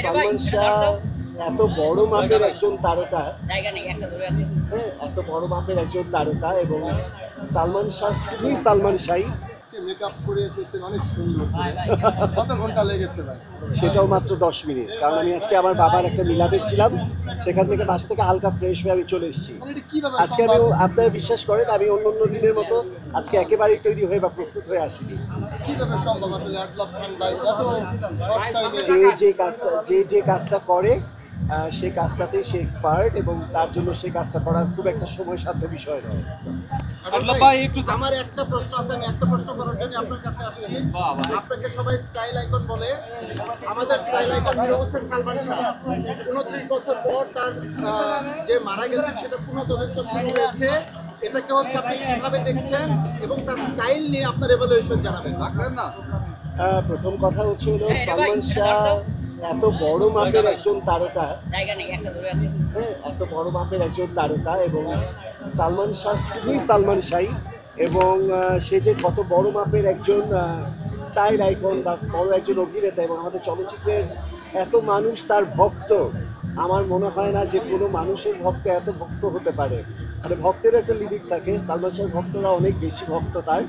সালমান শাহ এত বড় মাপের একজন তারকা, এত বড় মাপের একজন তারকা এবং সালমান শাহ শুধুই সালমান শাহ। মেকআপ করে এসেছেন অনেক সুন্দর করে। কত ঘন্টা লেগেছে ভাই? সেটাও মাত্র 10 মিনিট, কারণ আমি আজকে আমার বাবার একটা মিলাদে ছিলাম, সেখান থেকে বাসা থেকে হালকা ফ্রেশ হয়ে আমি চলে এসেছি। মানে এটা কিভাবে আজকে আমি, আপনারা বিশ্বাস করেন, আমি অন্য অন্য দিনের মতো আজকে একেবারেই তৈরি হয়ে বা প্রস্তুত হয়ে আসিনি। কিভাবে সম্ভব আসলে আটলাফ খান ভাই এত শর্ট টাইমে? যে কাজটা করে সে কাজটাতে সে এক্সপার্ট এবং তার জন্য সে কাজটা করা খুব একটা সময় সাধ্য বিষয় নয়। আমার একটা প্রশ্ন আছে, আমি একটা প্রশ্ন করার জন্য আপনার কাছে আসছি। আপনাকে সবাই স্টাইল আইকন বলে, আমাদের স্টাইল আইকন হচ্ছে সালমান শাহ। 29 বছর পর তার যে মারা গেছেন সেটা পুনঃতদন্ত শুরু হয়েছে। এটাকে হচ্ছে আপনি কিভাবে দেখছেন এবং তার স্টাইল নিয়ে আপনার এভালুয়েশন জানাবেন। প্রথম কথা হচ্ছে হলো সালমান শাহ এত বড় মাপের একজন তারকা, এত বড় মাপের একজন তারকা এবং সালমান শাহ শুধুই সালমান শাহ এবং সে যে কত বড় মাপের একজন স্টাইল আইকন বা বড় একজন অভিনেতা এবং আমাদের চলচ্চিত্রের এত মানুষ তার ভক্ত, আমার মনে হয় না যে কোনো মানুষের ভক্ত এত ভক্ত হতে পারে। মানে ভক্তেরও একটা লিমিট থাকে, সালমান শাহের ভক্তরা অনেক বেশি ভক্ত তার।